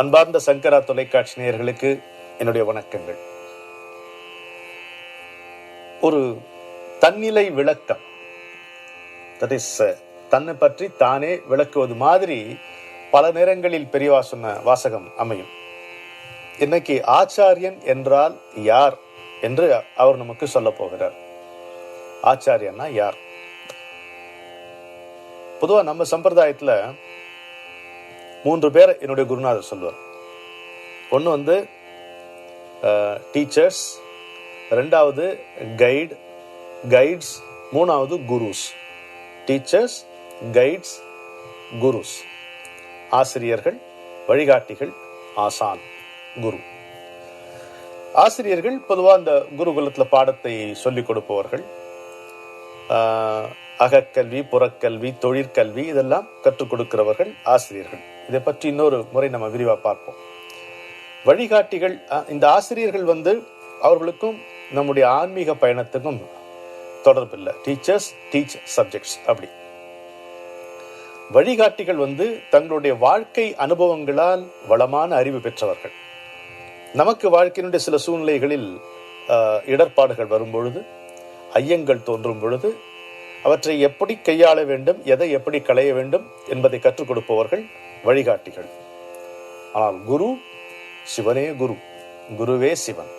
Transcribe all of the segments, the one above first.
அன்பார்ந்த சங்கரா தொலைக்காட்சி நேயர்களுக்கு என்னுடைய வணக்கங்கள். ஒரு தன்னிலை விளக்கம், தட் இஸ் தன்னை பற்றி தானே விளக்குவது மாதிரி பல நேரங்களில் பெரியவா சொன்ன வாசகம் அமையும். இன்னைக்கு ஆச்சாரியன் என்றால் யார் என்று அவர் நமக்கு சொல்ல போகிறார். ஆச்சாரியன்னா யார்? பொதுவா நம்ம சம்பிரதாயத்துல 3 பேர் என்னுடைய குருநாதர் சொல்வார். ஒன்று டீச்சர்ஸ், 2வது கைட்ஸ், 3வது குருஸ். டீச்சர்ஸ், கைட்ஸ், குருஸ். ஆசிரியர்கள், வழிகாட்டிகள், ஆசான், குரு. ஆசிரியர்கள் பொதுவாக இந்த குருகுலத்தில் பாடத்தை சொல்லிக் கொடுப்பவர்கள். அகக்கல்வி, புறக்கல்வி, தொழிற்கல்வி இதெல்லாம் கற்றுக் கொடுக்கிறவர்கள் ஆசிரியர்கள். இதை பற்றி இன்னொரு முறை நம்ம விரிவாக பார்ப்போம். வழிகாட்டிகள், இந்த ஆசிரியர்கள் அவர்களுக்கும் நம்முடைய ஆன்மீக பயணத்துக்கும் தொடர்பு இல்லை. Teachers teach subjects. அப்படி வழிகாட்டிகள் தங்களுடைய வாழ்க்கை அனுபவங்களால் வளமான அறிவு பெற்றவர்கள். நமக்கு வாழ்க்கையினுடைய சில சூழ்நிலைகளில் இடர்பாடுகள் வரும் பொழுது, ஐயங்கள் தோன்றும் பொழுது அவற்றை எப்படி கையாள வேண்டும், எதை எப்படி களைய வேண்டும் என்பதை கற்றுக் கொடுப்பவர்கள் வழிகாட்டிகள். ஆனால் குரு, சிவனே குரு, குருவே சிவன்.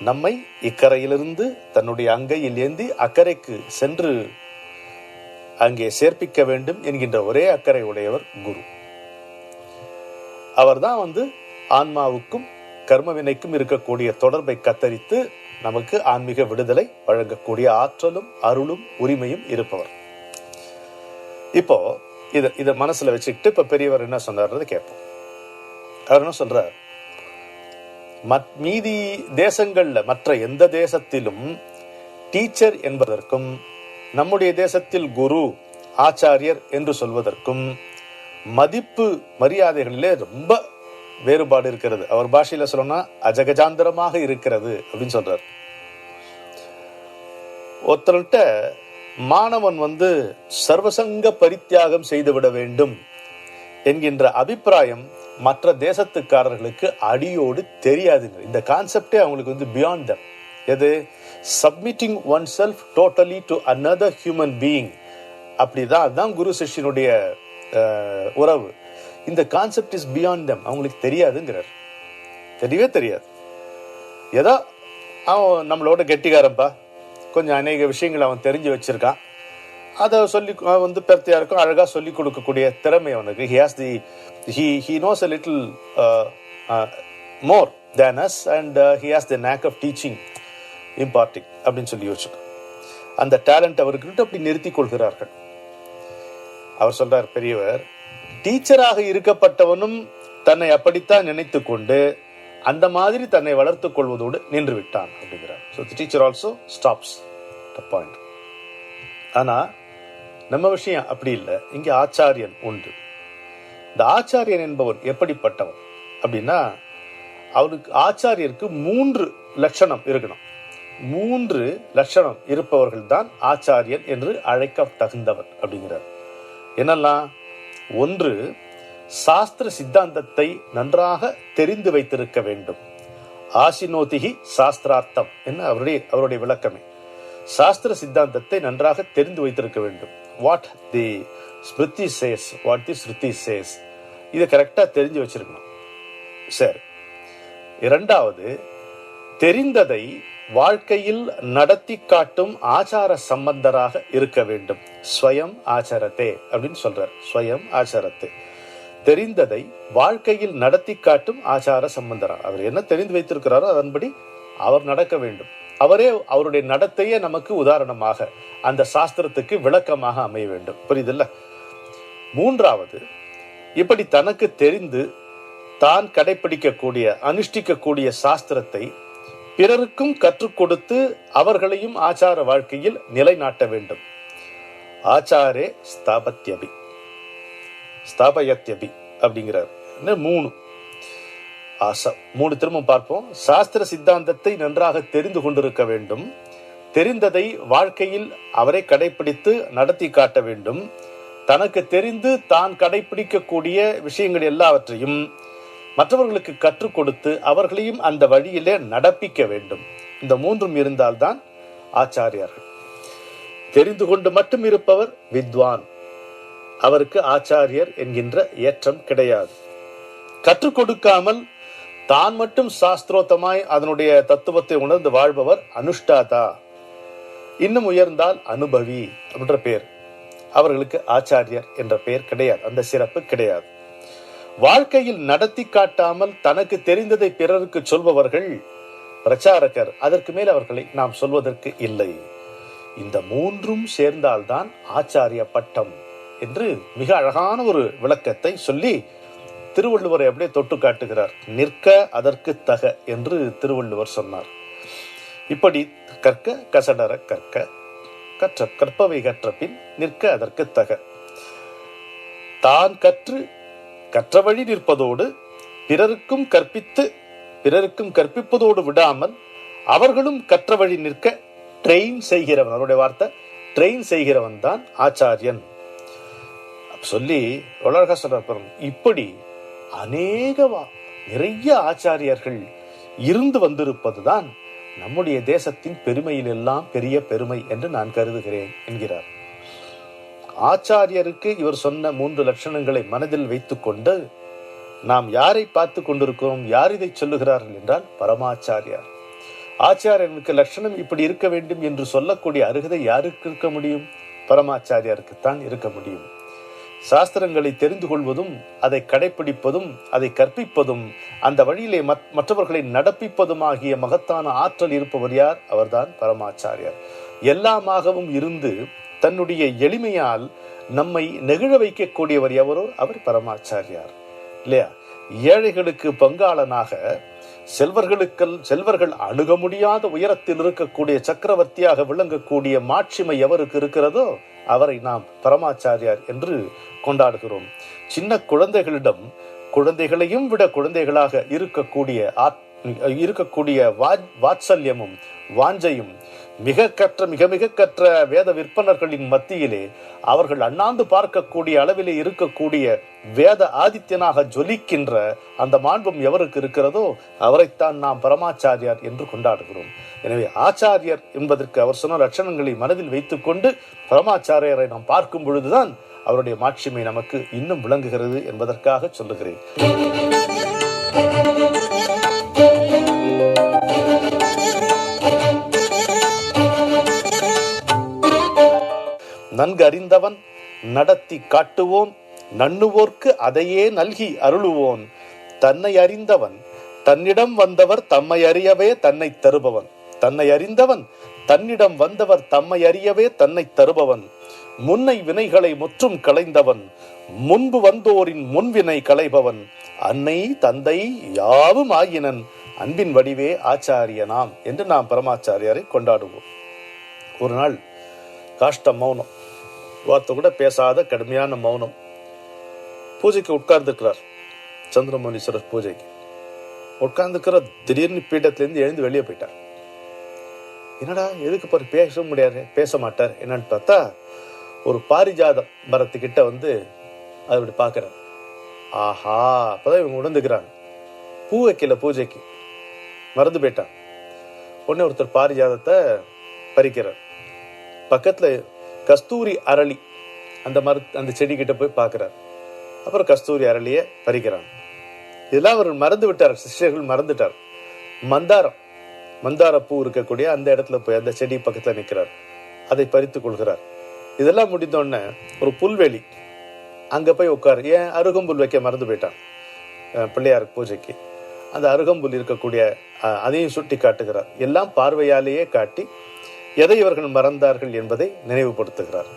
நம்மை இக்கரையிலிருந்து தன்னுடைய அங்கையில் ஏந்தி அக்கறைக்கு சென்று அங்கே சேர்ப்பிக்க வேண்டும் என்கின்ற ஒரே அக்கறை உடையவர் குரு. அவர்தான் ஆன்மாவுக்கும் கர்மவினைக்கும் இருக்கக்கூடிய தொடர்பை கத்தரித்து நமக்கு ஆன்மீக விடுதலை வழங்கக்கூடிய ஆற்றலும் அருளும் உரிமையும் இருப்பவர். இப்போ இதை மனசுல வச்சுக்கிட்டு இப்ப பெரியவர் என்ன சொன்னார்ன்றது கேட்போம். அவர் என்ன சொல்றார்? மீதி தேசங்கள்ல, மற்ற எந்த தேசத்திலும் டீச்சர் என்பதற்கும் நம்முடைய தேசத்தில் குரு, ஆச்சாரியர் என்று சொல்வதற்கும் மதிப்பு மரியாதைகளிலே ரொம்ப வேறுபாடு இருக்கிறது. அவர் பாஷையில சொல்லணும்னா அஜகஜாந்திரமாக இருக்கிறது அப்படின்னு சொல்றார். ஒருத்தர்கிட்ட மாணவன் சர்வசங்க பரித்தியாகம் செய்துவிட வேண்டும் என்கின்ற அபிப்பிராயம் மற்ற தேசத்துக்காரர்களுக்கு அடியோடு தெரியாதுங்க. இந்த கான்செப்டே அவங்களுக்கு பியாண்ட் தம். எது? Submitting one self totally to another human being. அப்படிதான், அதுதான் குரு சிஷ்யனுடைய உறவு. இந்த கான்செப்ட் இஸ் பியாண்ட் தம். அவங்களுக்கு தெரியாதுங்கிறார். தெரியவே தெரியாது. ஏதோ அவன் நம்மளோட கெட்டிக்காரன்பா, கொஞ்சம் அநேக விஷயங்கள் அவன் தெரிஞ்சு வச்சிருக்கான், அதை சொல்லி பெருத்தையாருக்கும் அழகா சொல்லி கொடுக்கக்கூடிய திறமை அவனுக்கு. he knows a little more than us and he has the knack of teaching, imparting அப்படின்னு சொல்லி யோசிச்சு அந்த டேலண்ட் அவருக்கு அப்படி நிறுத்தி கொள்கிறார்கள். அவர் சொல்றார் பெரியவர், டீச்சராக இருக்கப்பட்டவனும் தன்னை அப்படித்தான் நினைத்து கொண்டு அந்த மாதிரி தன்னை வளர்த்துக் கொள்வதோடு நின்று விட்டான் அப்படிங்கிறார். So the teacher also stops the point. ஆனா நம்ம விஷயம் அப்படி இல்லை. இங்கே ஆச்சாரியன் உண்டு. இந்த ஆச்சாரியன் என்பவன் எப்படிப்பட்டவன் அப்படின்னா, அவருக்கு ஆச்சாரியருக்கு 3 லட்சணம் இருக்கணும். 3 லட்சணம் இருப்பவர்கள் தான் ஆச்சாரியன் என்று அழைக்க தகுந்தவர் அப்படிங்கிறார். என்னெல்லாம்? 1, சாஸ்திர சித்தாந்தத்தை நன்றாக தெரிந்து வைத்திருக்க வேண்டும். ஆசினோதிகி சாஸ்திரார்த்தம் என்ன அவருடைய விளக்கமே. சாஸ்திர சித்தாந்தத்தை நன்றாக தெரிந்து வைத்திருக்க வேண்டும். What the Smriti says, what the Shruti says, இதை கரெக்டா தெரிஞ்சு வச்சிருக்கணும். சரி. 2வது, தெரிந்ததை வாழ்க்கையில் நடத்தி காட்டும் ஆச்சார சம்பந்தராக இருக்க வேண்டும். ஸ்வயம் ஆச்சாரத்தே அப்படின்னு சொல்றார். ஸ்வயம் ஆச்சாரத்தே, தெரிந்ததை வாழ்க்கையில் நடத்தி காட்டும் ஆச்சார சம்பந்தரா. அவர் என்ன தெரிந்து வைத்திருக்கிறாரோ அதன்படி அவர் நடக்க வேண்டும். அவரே அவருடைய நடத்தையே நமக்கு உதாரணமாக, அந்த சாஸ்திரத்துக்கு விளக்கமாக அமைய வேண்டும். புரியுதுல்ல? 3வது, இப்படி தனக்கு தெரிந்து தான் கடைபிடிக்கக்கூடிய, அனுஷ்டிக்கக்கூடிய சாஸ்திரத்தை பிறருக்கும் கற்றுக் கொடுத்து அவர்களையும் ஆச்சார வாழ்க்கையில் நிலைநாட்ட வேண்டும். ஆச்சாரே ஸ்தாபயத்யபி அப்படிங்கிறார். 3 திரும்ப பார்ப்போம். சாஸ்திர சித்தாந்தத்தை நன்றாக தெரிந்து கொண்டிருக்க வேண்டும். தெரிந்ததை வாழ்க்கையில் அவரை கடைபிடித்து நடத்தி காட்ட வேண்டும். தனக்கு தெரிந்து தான் கடைபிடிக்கக்கூடிய விஷயங்கள் எல்லாவற்றையும் மற்றவர்களுக்கு கற்றுக் கொடுத்து அவர்களையும் அந்த வழியிலே நடப்பிக்க வேண்டும். இந்த மூன்றும் இருந்தால்தான் ஆச்சாரியார்கள். தெரிந்து கொண்டு மட்டும் இருப்பவர் வித்வான், அவருக்கு ஆச்சாரியர் என்கின்ற ஏற்றம் கிடையாது. கற்றுக் கொடுக்காமல் தான் மட்டும் சாஸ்திரோத்தமாய் அதனுடைய தத்துவத்தை உணர்ந்து வாழ்பவர் அனுஷ்டாதா, இன்னும் உயர்ந்தால் அனுபவி என்ற பெயர். அவர்களுக்கு ஆச்சாரியர் என்ற பெயர் கிடையாது, அந்த சிறப்பு கிடையாது. வாழ்க்கையில் நடத்தி காட்டாமல் தனக்கு தெரிந்ததை பிறருக்கு சொல்பவர்கள் பிரச்சாரகர். அதற்கு மேல் அவர்களை நாம் சொல்வதற்கு இல்லை. இந்த மூன்றும் சேர்ந்தால்தான் ஆச்சாரிய பட்டம் என்று மிக அழகான ஒரு விளக்கத்தை சொல்லி திருவள்ளுவரை அப்படியே தொட்டு காட்டுகிறார். நிற்க அதற்கு தக என்று திருவள்ளுவர் சொன்னார். இப்படி கற்க கசடர கற்க, கற்பவை கற்ற பின் நிற்க அதற்கு தக. தான் கற்று கற்ற வழி நிற்பதோடு பிறருக்கும் கற்பிப்பதோடு விடாமல் அவர்களும் கற்ற வழி நிற்க ட்ரெயின் செய்கிறவன், அவருடைய வார்த்தை ட்ரெயின் செய்கிறவன் தான் ஆச்சாரியன் சொல்லி உலக சொல்ற. இப்படி நிறைய ஆச்சாரியர்கள் இருந்து வந்திருப்பதுதான் நம்முடைய தேசத்தின் பெருமையில் எல்லாம் பெரிய பெருமை என்று நான் கருதுகிறேன் என்கிறார். ஆச்சாரியருக்கு இவர் சொன்ன 3 லட்சணங்களை மனதில் வைத்துக் கொண்டு நாம் யாரை பார்த்து கொண்டிருக்கிறோம்? யார் இதை சொல்லுகிறார்கள் என்றால் பரமாச்சாரியார். ஆச்சாரியனுக்கு லட்சணம் இப்படி இருக்க வேண்டும் என்று சொல்லக்கூடிய அருகதை யாருக்கு இருக்க முடியும்? பரமாச்சாரியாருக்குத்தான் இருக்க முடியும். சாஸ்திரங்களை தெரிந்து கொள்வதும் அதை கடைபிடிப்பதும் அதை கற்பிப்பதும் அந்த வழியிலே மற்றவர்களை நடப்பிப்பதும் ஆகிய மகத்தான ஆற்றல் இருப்பவர் யார்? அவர்தான் பரமாச்சாரியார். எல்லாமாகவும் இருந்து தன்னுடைய எளிமையால் நம்மை நெகிழ வைக்கக்கூடியவர் எவரோ அவர் பரமாச்சாரியார் இல்லையா? ஏழைகளுக்கு பங்காளனாக செல்வர்கள் அணுக முடியாத உயரத்தில் இருக்கக்கூடிய சக்கரவர்த்தியாக விளங்கக்கூடிய மாட்சிமை எவருக்கு இருக்கிறதோ அவரை நாம் பரமாச்சாரியார் என்று கொண்டாடுகிறோம். சின்ன குழந்தைகளிடம் குழந்தைகளையும் விட குழந்தைகளாக இருக்கக்கூடிய வாத்சல்யமும் வாஞ்சையும் மிக கற்ற வேத விற்பனர்களின் மத்தியிலே அவர்கள் அண்ணாந்து பார்க்கக்கூடிய அளவிலே இருக்கக்கூடிய வேத ஆதித்யனாக ஜொலிக்கின்ற அந்த மாண்பும் எவருக்கு இருக்கிறதோ அவரைத்தான் நாம் பரமாச்சாரியார் என்று கொண்டாடுகிறோம். எனவே ஆச்சாரியர் என்பதற்கு அவர் சொன்ன லட்சணங்களை மனதில் வைத்துக் கொண்டு பரமாச்சாரியரை நாம் பார்க்கும் பொழுதுதான் அவருடைய மாட்சிமை நமக்கு இன்னும் விளங்குகிறது என்பதற்காக சொல்லுகிறேன். நன்கு அறிந்தவன் நடத்தி காட்டுவோன், நண்ணுவோர்க்கு அதையே நல்கி அருளுவோன். தன்னை அறிந்தவன் தன்னிடம் வந்தவர் தம்மை அறியவே தன்னை தருபவன். தன்னை அறிந்தவன் தன்னிடம் வந்தவர் தம்மை அறியவே தன்னை தருபவன். முன்னை வினைகளை முற்றும் களைந்தவன், முன்பு வந்தோரின் முன்வினை களைபவன். அன்னை தந்தை யாவும் ஆகினன், அன்பின் வடிவே ஆச்சாரியனாம் என்று நாம் பரமாச்சாரியாரை கொண்டாடுவோம். ஒரு நாள் காஷ்ட மௌனம், வார்த்தை கூட பேசாத கடுமையான மௌனம். பூஜைக்கு உட்கார்ந்துருக்கிறார். சந்திரமௌலீஸ்வரர் பூஜைக்கு உட்கார்ந்துக்கிற திடீர்னு பீடத்திலிருந்து எழுந்து வெளியே போயிட்டார். என்னடா எதுக்கு பாரு பேச மாட்டார் என்னன்னு பார்த்தா ஒரு பாரிஜாதம் மரத்துக்கிட்ட வந்து அது அப்படி பார்க்கிறார். ஆஹா, அப்பதான் இவங்க உணர்ந்துக்கிறாங்க பூ வைக்கல, பூஜைக்கு மறந்து போயிட்டான். உடனே ஒருத்தர் பாரிஜாதத்தை பறிக்கிறார். பக்கத்துல கஸ்தூரி அரளி அந்த செடி கிட்ட போய் பார்க்கிறார். அப்புறம் கஸ்தூரி அரளியை பறிக்கிறாங்க. இதெல்லாம் அவர் மறந்து விட்டார், சிஷ்யர்கள் மறந்துட்டார். மந்தார பூ இருக்கக்கூடிய அந்த இடத்துல போய் அந்த செடி பக்கத்துல நிற்கிறார். அதை பறித்து கொள்கிறார். இதெல்லாம் முடிந்தோடனே ஒரு புல்வெளி, அங்க போய் உட்காரு. ஏன் அருகம்புல் வைக்க மறந்து போயிட்டான் பிள்ளையார் பூஜைக்கு. அந்த அருகம்புல் இருக்கக்கூடிய அதையும் சுட்டி காட்டுகிறார். எல்லாம் பார்வையாலேயே காட்டி எதை இவர்கள் மறந்தார்கள் என்பதை நினைவுபடுத்துகிறார்.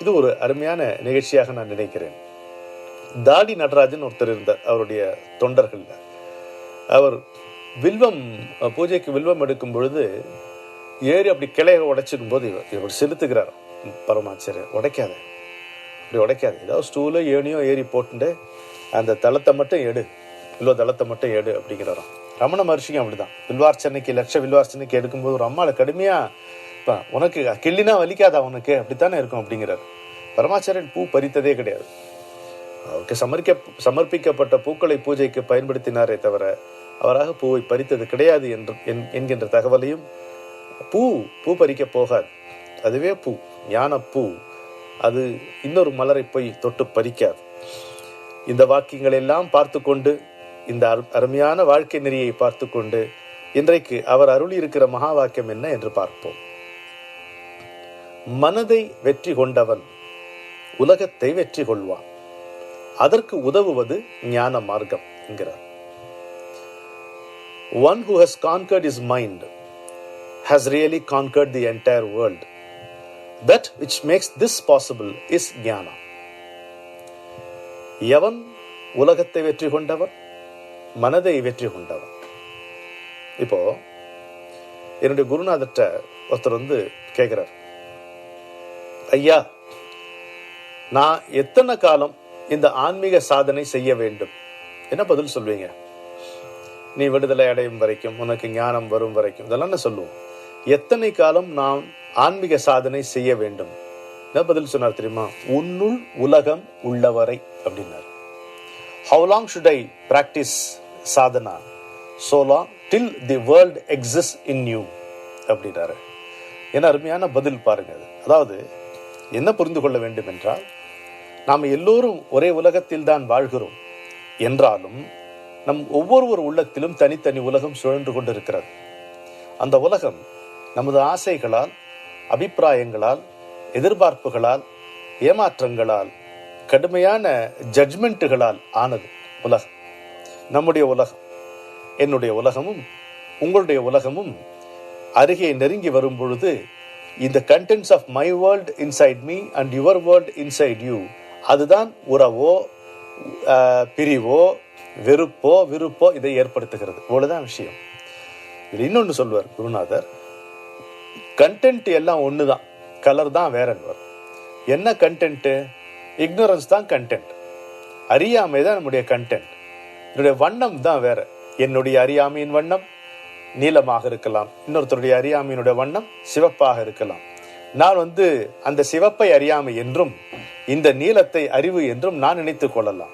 இது ஒரு அருமையான நிகழ்ச்சியாக நான் நினைக்கிறேன். தாடி நடராஜன் ஒருத்தர் இருந்தார், அவருடைய தொண்டர்கள். அவர் பூஜைக்கு வில்வம் எடுக்கும் பொழுது ஏறி அப்படி கிளையை உடைச்சிடும் போது இவர் செலுத்துகிறார். பரமாச்சாரியர் உடைக்காது, ஏதாவது ஸ்டூலோ ஏனியோ ஏறி போட்டுட்டு அந்த தளத்தை மட்டும் எடு, வில்வ தளத்தை மட்டும் எடு அப்படிங்கிறாராம். ரமண மகர்ஷிக்கும் அப்படிதான். வில்வார்ச்சனைக்கு எடுக்கும்போது ஒரு அம்மாவை கடுமையா உனக்கு கிள்ளினா வலிக்காதா உனக்கு, அப்படித்தானே இருக்கும் அப்படிங்கிறார். பரமாச்சாரியன் பூ பறித்ததே கிடையாது. அவருக்கு சமர்ப்பிக்கப்பட்ட பூக்களை பூஜைக்கு பயன்படுத்தினாரே தவிர அவராக பூவை பறித்தது கிடையாது என்கின்ற தகவலையும், பூ பறிக்க போகாது, அதுவே பூ, ஞான பூ, அது இன்னொரு மலரை போய் தொட்டு பறிக்காது. இந்த வாக்கியங்கள் எல்லாம் பார்த்து கொண்டு, இந்த அருமையான வாழ்க்கை நெறியை பார்த்து கொண்டு இன்றைக்கு அவர் அருளி இருக்கிற மகா வாக்கியம் என்ன என்று பார்ப்போம். மனதை வெற்றி கொண்டவன் உலகத்தை வெற்றி கொள்வான், அதற்கு உதவுவது ஞான மார்க்கம் என்கிறார். One who has conquered his mind has really conquered the entire world. That which makes this possible is ஞானா. எவன் உலகத்தை வெற்றி கொண்டவன்? மனதை வெற்றி கொண்டவன். இப்போ என்னுடைய குருநாதர்கிட்ட ஒருத்தர் கேட்கிறார், ஐயா, நான் எத்தனை காலம் இந்த ஆன்மீக சாதனை செய்ய வேண்டும்? என்ன பதில் சொல்வீங்க? நீ விடுதலை அடையும் வரைக்கும், உனக்கு ஞானம் வரும் வரைக்கும், இதெல்லாம் என்ன சொல்லுவோம்? எத்தனை காலம் நாம் ஆன்மீக சாதனை செய்ய வேண்டும்? என்ன பதில் சொன்னார் தெரியுமா? உன்னுள் உலகம் உள்ளவரை அப்படின்னார். How long should I practice sadhana? So long till the world exists in you அப்படின்னாரு. என்ன அருமையான பதில் பாருங்க. அதாவது என்ன புரிந்து கொள்ள வேண்டும் என்றால், நாம் எல்லோரும் ஒரே உலகத்தில் தான் வாழ்கிறோம் என்றாலும் நம் ஒவ்வொருவர் உள்ளத்திலும் தனித்தனி உலகம் சுழன்று கொண்டிருக்கிறது. அந்த உலகம் நமது ஆசைகளால், அபிப்பிராயங்களால், எதிர்பார்ப்புகளால், ஏமாற்றங்களால், கடுமையான ஜட்ஜ்மெண்ட்டுகளால் ஆனது உலகம். நம்முடைய உலகம், என்னுடைய உலகமும் உங்களுடைய உலகமும் அருகே நெருங்கி வரும் பொழுது, இந்த contents of my world inside me and your world inside you, அதுதான் உறவோ பிரிவோ வெறுப்போ விருப்போ இதை ஏற்படுத்துகிறது. இவ்வளவுதான் விஷயம். இது இன்னொன்று சொல்வார் குருநாதர், கண்டென்ட் எல்லாம் ஒண்ணுதான், கலர் தான் வேறன்னு. என்ன கண்டென்ட்? இக்னோரன்ஸ் தான் கண்டென்ட், அறியாமை தான் நம்முடைய கண்டென்ட். என்னுடைய வண்ணம் தான் வேற. என்னுடைய அறியாமையின் வண்ணம் நீலமாக இருக்கலாம், இன்னொருத்தருடைய அறியாமையினுடைய வண்ணம் சிவப்பாக இருக்கலாம். நான் அந்த சிவப்பை அறியாமை என்றும் இந்த நீலத்தை அறிவு என்றும் நான் நினைத்துக் கொள்ளலாம்.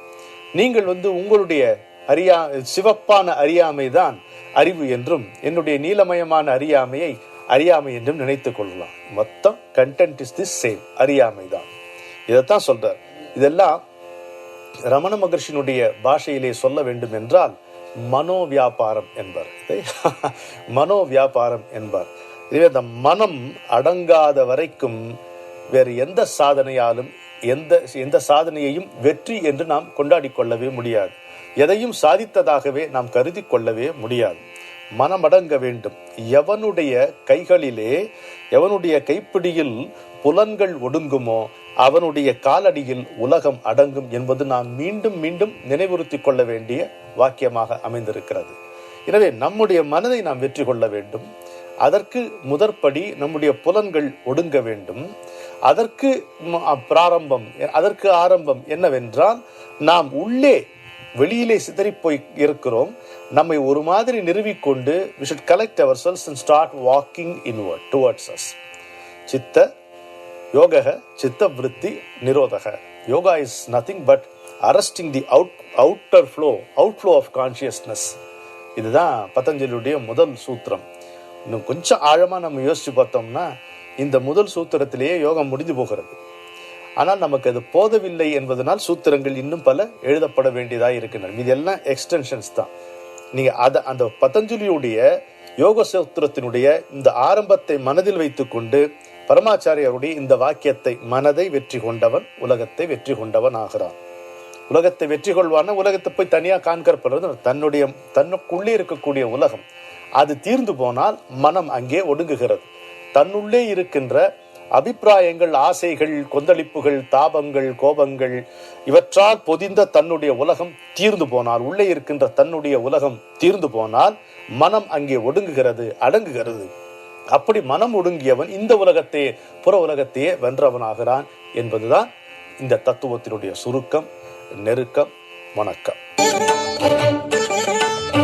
நீங்கள் உங்களுடைய சிவப்பான அறியாமை தான் அறிவு என்றும், என்னுடைய நீலமயமான அறியாமையை அறியாமை என்றும் நினைத்துக் கொள்ளலாம். மொத்தம் கண்டென்ட் இஸ் தி சேம், அறியாமை தான். இதைத்தான் சொல்றார். இதெல்லாம் ரமண மகர்ஷியினுடைய பாஷையிலே சொல்ல வேண்டும் என்றால் மனோ வியாபாரம் என்பார். மனோ வியாபாரம் என்பார். இதுவே அந்த மனம் அடங்காத வரைக்கும் வேறு எந்த சாதனையாலும் எந்த சாதனையையும் வெற்றி என்று நாம் கொண்டாடி கொள்ளவே முடியாது. எதையும் சாதித்ததாகவே நாம் கருதி கொள்ளவே முடியாது. மனமடங்க வேண்டும். எவனுடைய கைகளிலே, எவனுடைய கைப்பிடியில் புலன்கள் ஒடுங்குமோ அவனுடைய காலடியில் உலகம் அடங்கும் என்பது நாம் மீண்டும் மீண்டும் நினைவுறுத்தி கொள்ள வேண்டிய வாக்கியமாக அமைந்திருக்கிறது. எனவே நம்முடைய மனதை நாம் வெற்றி கொள்ள வேண்டும். அதற்கு முதற்படி நம்முடைய புலன்கள் ஒடுங்க வேண்டும். அதற்கு ஆரம்பம் என்னவென்றால், நாம் உள்ளே வெளியிலே சிதறி போய் இருக்கிறோம். நம்மை ஒரு மாதிரி நிறுவிக்கொண்டு we should collect ourselves and start walking inward towards us. சித்த யோகः சித்த விருத்தி நிரோதக. Yoga is nothing but arresting the outflow of consciousness. இதுதான் பதஞ்சலியுடைய முதல் சூத்திரம். இன்னும் கொஞ்சம் ஆழமா நம்ம யோசிச்சு பார்த்தோம்னா இந்த முதல் சூத்திரத்திலேயே யோகம் முடிஞ்சு போகிறது. ஆனால் நமக்கு அது போதவில்லை என்பதனால் சூத்திரங்கள் இன்னும் பல எழுதப்பட வேண்டியதாக இருக்கின்றன. இதெல்லாம் எக்ஸ்டென்ஷன்ஸ் தான். நீங்க அந்த பதஞ்சலியுடைய யோக சூத்திரத்தினுடைய இந்த ஆரம்பத்தை மனதில் வைத்துக் கொண்டு பரமாச்சாரியருடைய இந்த வாக்கியத்தை, மனதை வெற்றி கொண்டவன் உலகத்தை வெற்றி கொண்டவன் ஆகிறான். உலகத்தை வெற்றி கொள்வான்னா உலகத்தை போய் தனியா காண்கப்படுறது, தன்னுக்குள்ளே இருக்கக்கூடிய உலகம் அது தீர்ந்து போனால் மனம் அங்கே ஒடுங்குகிறது. தன்னுள்ளே இருக்கின்ற அபிப்பிராயங்கள், ஆசைகள், கொந்தளிப்புகள், தாபங்கள், கோபங்கள் இவற்றால் பொதிந்த தன்னுடைய உலகம் தீர்ந்து போனால், உள்ளே இருக்கின்ற தன்னுடைய உலகம் தீர்ந்து போனால் மனம் அங்கே ஒடுங்குகிறது, அடங்குகிறது. அப்படி மனம் ஒடுங்கியவன் இந்த உலகத்தையே, புற உலகத்தையே வென்றவனாகிறான் என்பதுதான் இந்த தத்துவத்தினுடைய சுருக்கம், நெருக்கம். வணக்கம்.